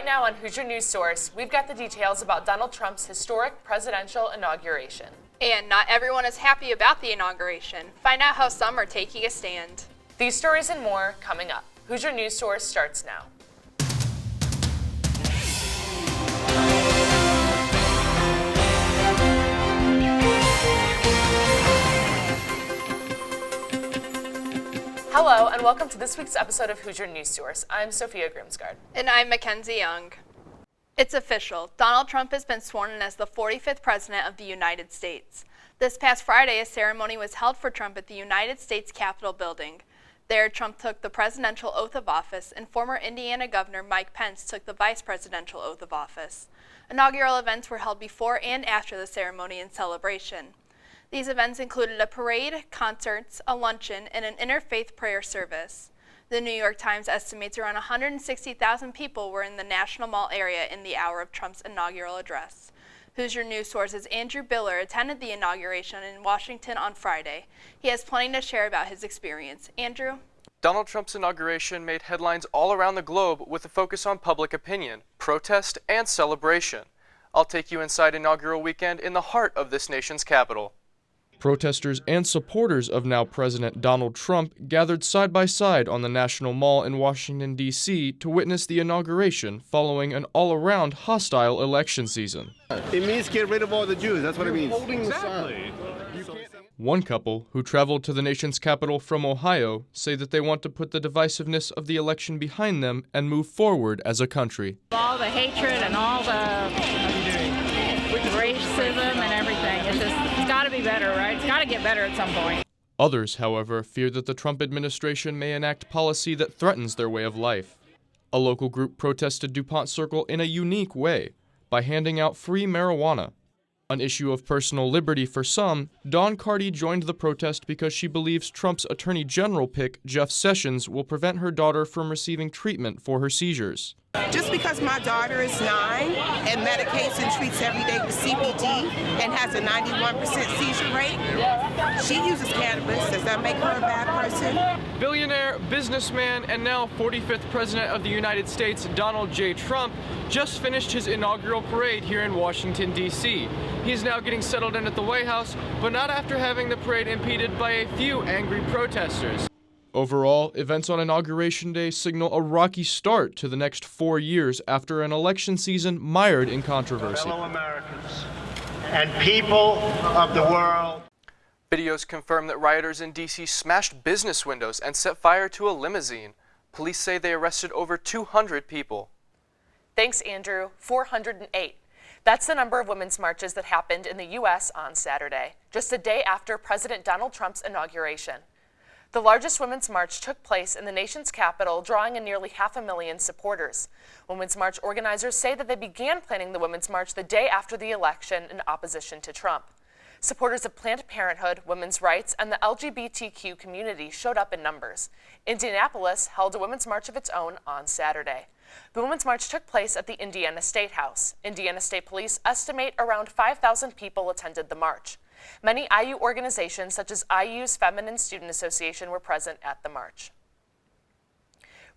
Right now on Hoosier News Source, we've got the details about Donald Trump's historic presidential inauguration. And not everyone is happy about the inauguration. Find out how some are taking a stand. These stories and more coming up. Hoosier News Source starts now. Hello, and welcome to this week's episode of Hoosier News Source. I'm Sophia Grimsgard. And I'm Mackenzie Young. It's official. Donald Trump has been sworn in as the 45th President of the United States. This past Friday, a ceremony was held for Trump at the United States Capitol building. There, Trump took the presidential oath of office, and former Indiana Governor Mike Pence took the vice presidential oath of office. Inaugural events were held before and after the ceremony and celebration. These events included a parade, concerts, a luncheon, and an interfaith prayer service. The New York Times estimates around 160,000 people were in the National Mall area in the hour of Trump's inaugural address. Hoosier News Source's Andrew Biller attended the inauguration in Washington on Friday. He has plenty to share about his experience. Andrew? Donald Trump's inauguration made headlines all around the globe with a focus on public opinion, protest, and celebration. I'll take you inside inaugural weekend in the heart of this nation's capital. Protesters and supporters of now President Donald Trump gathered side by side on the National Mall in Washington, D.C. to witness the inauguration following an all-around hostile election season. It means get rid of all the Jews. That's what it means. Exactly. One couple, who traveled to the nation's capital from Ohio, say that they want to put the divisiveness of the election behind them and move forward as a country. All the hatred and all the racism and everything, it's got to be better, right? It's got to get better at some point. Others, however, fear that the Trump administration may enact policy that threatens their way of life. A local group protested DuPont Circle in a unique way, by handing out free marijuana. An issue of personal liberty for some, Dawn Carty joined the protest because she believes Trump's Attorney General pick, Jeff Sessions, will prevent her daughter from receiving treatment for her seizures. Just because my daughter is 9 and medicates and treats every day with CBD and has a 91% seizure rate, she uses cannabis. Does that make her a bad person? Billionaire, businessman, and now 45th President of the United States, Donald J. Trump, just finished his inaugural parade here in Washington, D.C. He's now getting settled in at the White House, but not after having the parade impeded by a few angry protesters. Overall, events on Inauguration Day signal a rocky start to the next 4 years after an election season mired in controversy. Fellow Americans and people of the world. Videos confirm that rioters in D.C. smashed business windows and set fire to a limousine. Police say they arrested over 200 people. Thanks, Andrew. 408. That's the number of women's marches that happened in the U.S. on Saturday, just a day after President Donald Trump's inauguration. The largest women's march took place in the nation's capital, drawing in nearly 500,000 supporters. Women's March organizers say that they began planning the Women's March the day after the election in opposition to Trump. Supporters of Planned Parenthood, women's rights, and the LGBTQ community showed up in numbers. Indianapolis held a Women's March of its own on Saturday. The Women's March took place at the Indiana State House. Indiana State Police estimate around 5,000 people attended the march. Many IU organizations, such as IU's Feminine Student Association, were present at the march.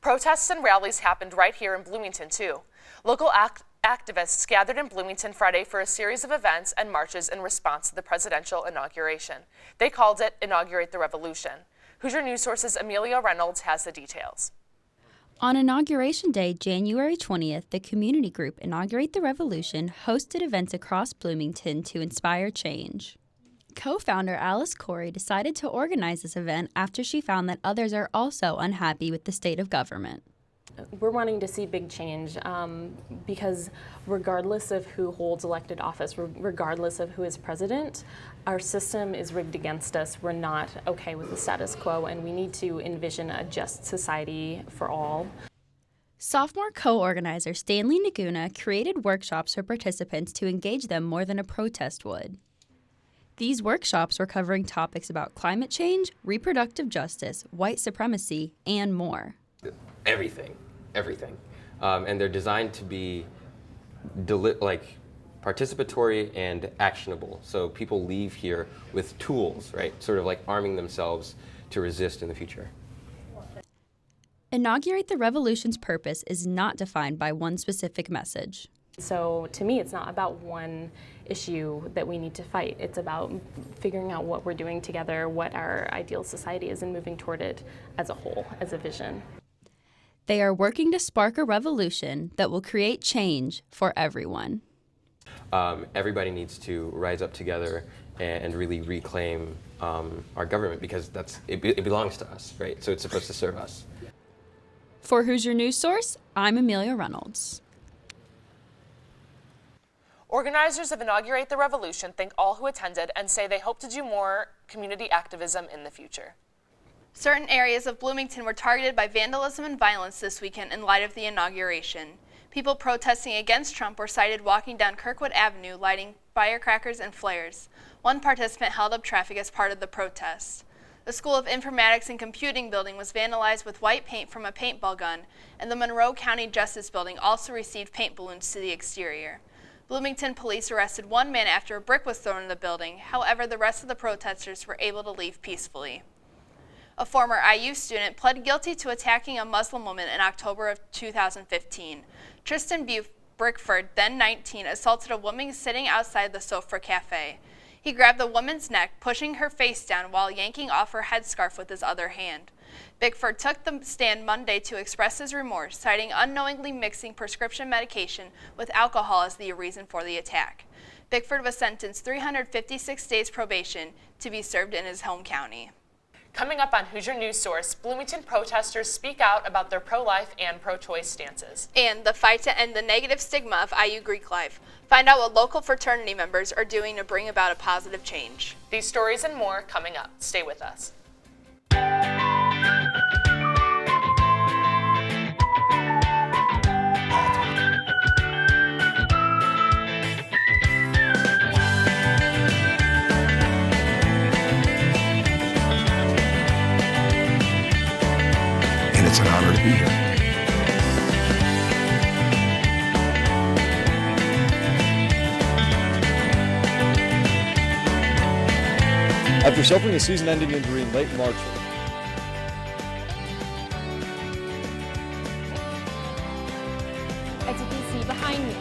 Protests and rallies happened right here in Bloomington, too. Local activists gathered in Bloomington Friday for a series of events and marches in response to the presidential inauguration. They called it Inaugurate the Revolution. Hoosier News Source's Amelia Reynolds has the details. On Inauguration Day, January 20th, the community group Inaugurate the Revolution hosted events across Bloomington to inspire change. Co-founder Alice Corey decided to organize this event after she found that others are also unhappy with the state of government. We're wanting to see big change because regardless of who holds elected office, regardless of who is president, our system is rigged against us. We're not okay with the status quo, and we need to envision a just society for all. Sophomore co-organizer Stanley Naguna created workshops for participants to engage them more than a protest would. These workshops were covering topics about climate change, reproductive justice, white supremacy, and more. Everything. And they're designed to be participatory and actionable. So people leave here with tools, right? Sort of like arming themselves to resist in the future. Inaugurate the Revolution's purpose is not defined by one specific message. So to me, it's not about one issue that we need to fight. It's about figuring out what we're doing together, what our ideal society is, and moving toward it as a whole, as a vision. They are working to spark a revolution that will create change for everyone. Everybody needs to rise up together and really reclaim our government, because it belongs to us, right? So it's supposed to serve us. For Hoosier News Source, I'm Amelia Reynolds. Organizers of Inaugurate the Revolution thank all who attended and say they hope to do more community activism in the future. Certain areas of Bloomington were targeted by vandalism and violence this weekend in light of the inauguration. People protesting against Trump were sighted walking down Kirkwood Avenue, lighting firecrackers and flares. One participant held up traffic as part of the protest. The School of Informatics and Computing building was vandalized with white paint from a paintball gun, and the Monroe County Justice Building also received paint balloons to the exterior. Bloomington police arrested one man after a brick was thrown in the building. However, the rest of the protesters were able to leave peacefully. A former IU student pled guilty to attacking a Muslim woman in October of 2015. Tristan Brickford, then 19, assaulted a woman sitting outside the Sofra Cafe. He grabbed the woman's neck, pushing her face down while yanking off her headscarf with his other hand. Bickford took the stand Monday to express his remorse, citing unknowingly mixing prescription medication with alcohol as the reason for the attack. Bickford was sentenced 356 days probation to be served in his home county. Coming up on Hoosier News Source, Bloomington protesters speak out about their pro-life and pro-choice stances. And the fight to end the negative stigma of IU Greek life. Find out what local fraternity members are doing to bring about a positive change. These stories and more coming up. Stay with us. It's an honor to be here. After suffering a season-ending injury in late March, as you can see behind me,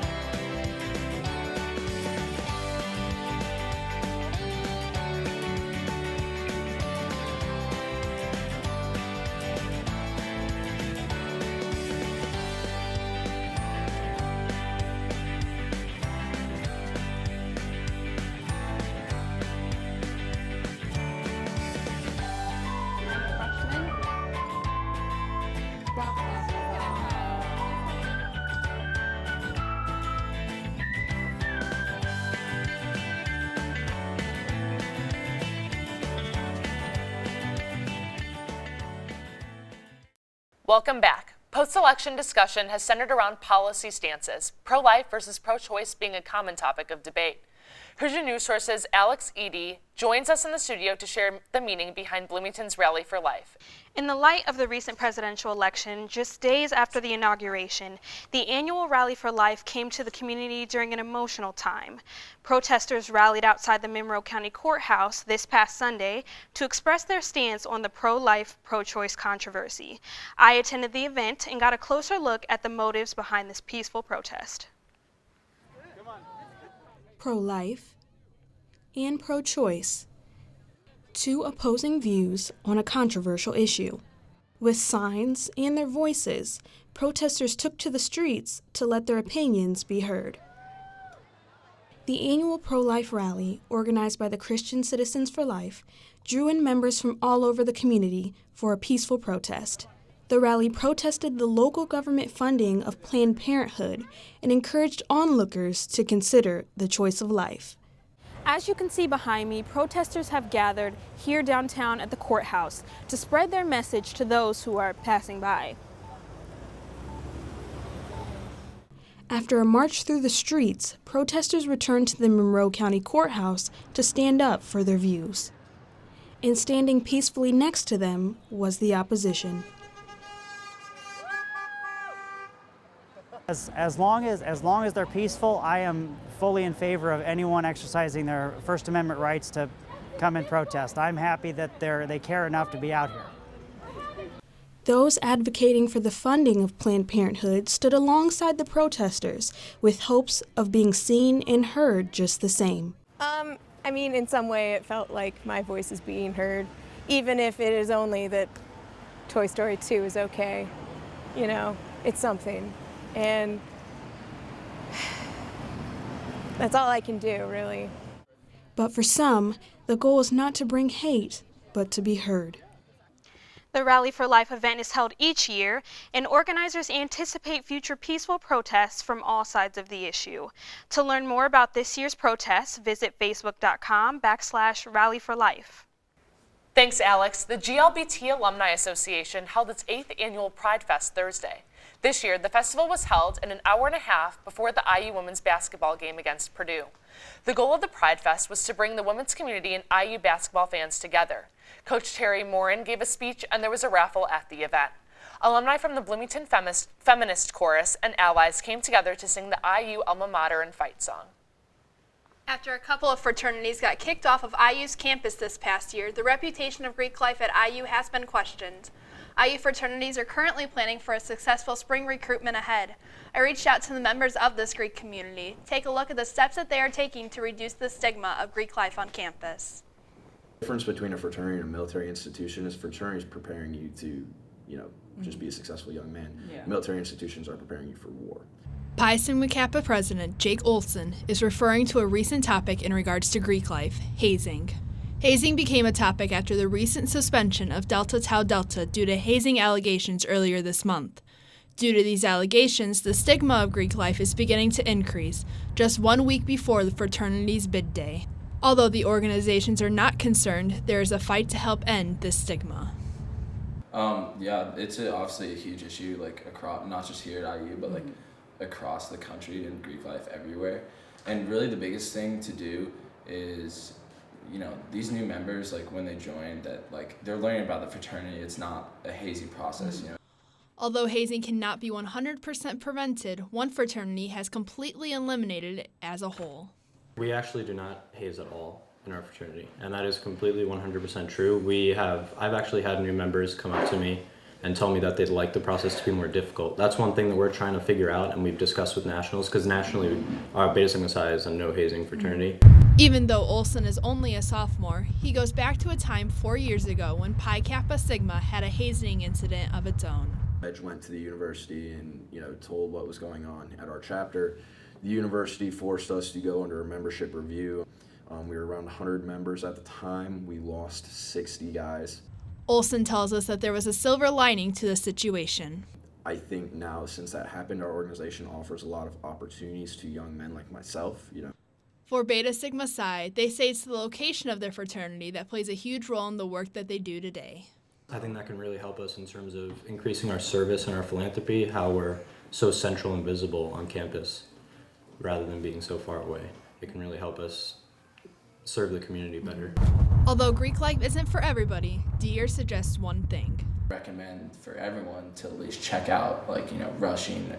Welcome back. Post-election discussion has centered around policy stances, pro-life versus pro-choice being a common topic of debate. Hoosier News Source's Alex Eady joins us in the studio to share the meaning behind Bloomington's Rally for Life. In the light of the recent presidential election, just days after the inauguration, the annual Rally for Life came to the community during an emotional time. Protesters rallied outside the Monroe County Courthouse this past Sunday to express their stance on the pro-life, pro-choice controversy. I attended the event and got a closer look at the motives behind this peaceful protest. Pro-life and pro-choice, two opposing views on a controversial issue. With signs and their voices, protesters took to the streets to let their opinions be heard. The annual pro-life rally, organized by the Christian Citizens for Life, drew in members from all over the community for a peaceful protest. The rally protested the local government funding of Planned Parenthood and encouraged onlookers to consider the choice of life. as you can see behind me, protesters have gathered here downtown at the courthouse to spread their message to those who are passing by. After a march through the streets, protesters returned to the Monroe County Courthouse to stand up for their views. And standing peacefully next to them was the opposition. As long as they're peaceful, I am fully in favor of anyone exercising their First Amendment rights to come and protest. I'm happy that they care enough to be out here. Those advocating for the funding of Planned Parenthood stood alongside the protesters with hopes of being seen and heard just the same. I mean, in some way it felt like my voice is being heard, even if it is only that Toy Story 2 is okay. You know, it's something. And that's all I can do, really. But for some, the goal is not to bring hate, but to be heard. The Rally for Life event is held each year, and organizers anticipate future peaceful protests from all sides of the issue. To learn more about this year's protests, visit facebook.com/rallyforlife. Thanks, Alex. The GLBT Alumni Association held its 8th annual Pride Fest Thursday. This year, the festival was held in an hour and a half before the IU women's basketball game against Purdue. The goal of the Pride Fest was to bring the women's community and IU basketball fans together. Coach Terry Morin gave a speech and there was a raffle at the event. Alumni from the Bloomington Feminist Chorus and allies came together to sing the IU alma mater and fight song. After a couple of fraternities got kicked off of IU's campus this past year, the reputation of Greek life at IU has been questioned. IU fraternities are currently planning for a successful spring recruitment ahead. I reached out to the members of this Greek community. Take a look at the steps that they are taking to reduce the stigma of Greek life on campus. The difference between a fraternity and a military institution is fraternities preparing you to, just be a successful young man. Yeah. Military institutions are preparing you for war. Pi Sigma Kappa President Jake Olson is referring to a recent topic in regards to Greek life, hazing. Hazing became a topic after the recent suspension of Delta Tau Delta due to hazing allegations earlier this month. Due to these allegations, the stigma of Greek life is beginning to increase, just 1 week before the fraternity's bid day. Although the organizations are not concerned, there is a fight to help end this stigma. Yeah, it's obviously a huge issue, across, not just here at IU, but across the country and Greek life everywhere. And really the biggest thing to do is, these new members, when they join, that they're learning about the fraternity. It's not a hazy process, Although hazing cannot be 100% prevented, one fraternity has completely eliminated it as a whole. We actually do not haze at all in our fraternity, and that is completely 100% true. I've actually had new members come up to me and tell me that they'd like the process to be more difficult. That's one thing that we're trying to figure out, and we've discussed with nationals, because nationally our Beta Sigma Psi is a no hazing fraternity. Even though Olson is only a sophomore, he goes back to a time 4 years ago when Pi Kappa Sigma had a hazing incident of its own. I went to the university and told what was going on at our chapter. The university forced us to go under a membership review. We were around 100 members at the time. We lost 60 guys. Olson tells us that there was a silver lining to the situation. I think now, since that happened, our organization offers a lot of opportunities to young men like myself, For Beta Sigma Psi, they say it's the location of their fraternity that plays a huge role in the work that they do today. I think that can really help us in terms of increasing our service and our philanthropy, how we're so central and visible on campus rather than being so far away. It can really help us serve the community better. Although Greek life isn't for everybody, Deere suggests one thing. Recommend for everyone to at least check out, rushing,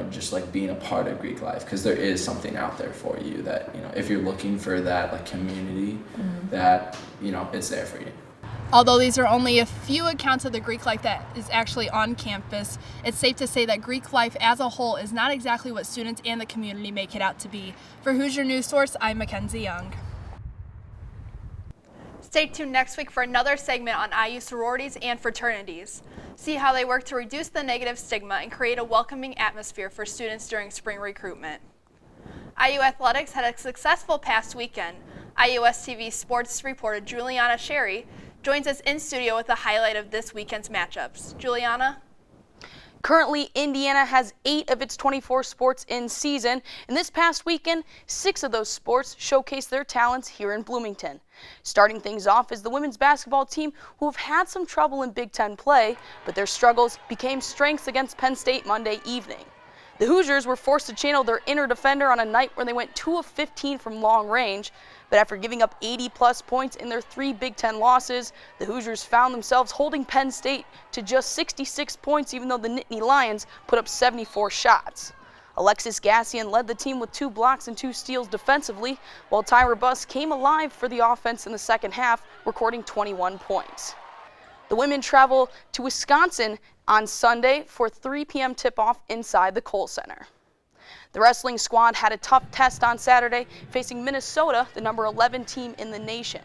just being a part of Greek life, because there is something out there for you that, if you're looking for that community, that, it's there for you. Although these are only a few accounts of the Greek life that is actually on campus, it's safe to say that Greek life as a whole is not exactly what students and the community make it out to be. For Hoosier News Source, I'm Mackenzie Young. Stay tuned next week for another segment on IU sororities and fraternities. See how they work to reduce the negative stigma and create a welcoming atmosphere for students during spring recruitment. IU Athletics had a successful past weekend. IUS TV sports reporter Juliana Sherry joins us in studio with a highlight of this weekend's matchups. Juliana? Currently, Indiana has 8 of its 24 sports in season, and this past weekend, 6 of those sports showcased their talents here in Bloomington. Starting things off is the women's basketball team, who have had some trouble in Big Ten play, but their struggles became strengths against Penn State Monday evening. The Hoosiers were forced to channel their inner defender on a night where they went 2 of 15 from long range, but after giving up 80-plus points in their 3 Big Ten losses, the Hoosiers found themselves holding Penn State to just 66 points, even though the Nittany Lions put up 74 shots. Alexis Gassian led the team with 2 blocks and 2 steals defensively, while Tyra Buss came alive for the offense in the second half, recording 21 points. The women travel to Wisconsin on Sunday for 3 p.m. tip-off inside the Kohl Center. The wrestling squad had a tough test on Saturday, facing Minnesota, the number 11 team in the nation.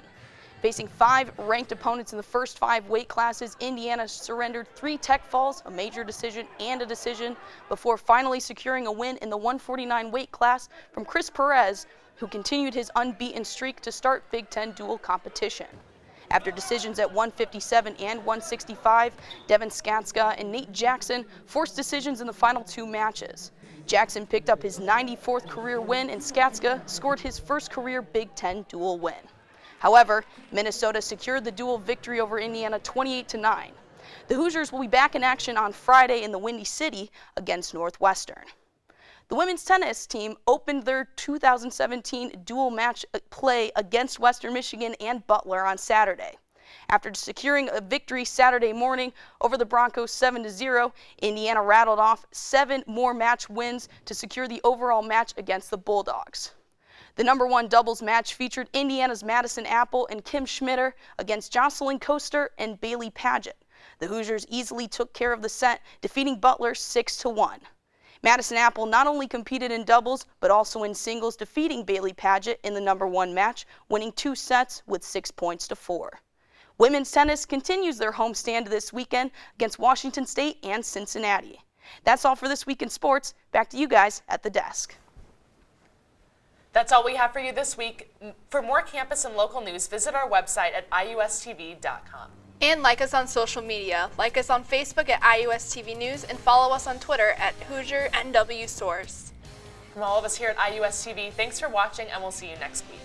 Facing 5 ranked opponents in the first 5 weight classes, Indiana surrendered 3 tech falls, a major decision, and a decision before finally securing a win in the 149 weight class from Chris Perez, who continued his unbeaten streak to start Big Ten dual competition. After decisions at 157 and 165, Devin Skatska and Nate Jackson forced decisions in the final 2 matches. Jackson picked up his 94th career win, and Skatska scored his first career Big Ten dual win. However, Minnesota secured the dual victory over Indiana 28-9. The Hoosiers will be back in action on Friday in the Windy City against Northwestern. The women's tennis team opened their 2017 dual match play against Western Michigan and Butler on Saturday. After securing a victory Saturday morning over the Broncos 7-0, Indiana rattled off 7 more match wins to secure the overall match against the Bulldogs. The number 1 doubles match featured Indiana's Madison Apple and Kim Schmitter against Jocelyn Coaster and Bailey Paget. The Hoosiers easily took care of the set, defeating Butler 6-1. Madison Apple not only competed in doubles, but also in singles, defeating Bailey Paget in the number 1 match, winning 2 sets with 6-4. Women's tennis continues their homestand this weekend against Washington State and Cincinnati. That's all for this week in sports. Back to you guys at the desk. That's all we have for you this week. For more campus and local news, visit our website at iustv.com. And like us on social media. Like us on Facebook at IUSTV News and follow us on Twitter at Hoosier NW Source. From all of us here at IUSTV, thanks for watching, and we'll see you next week.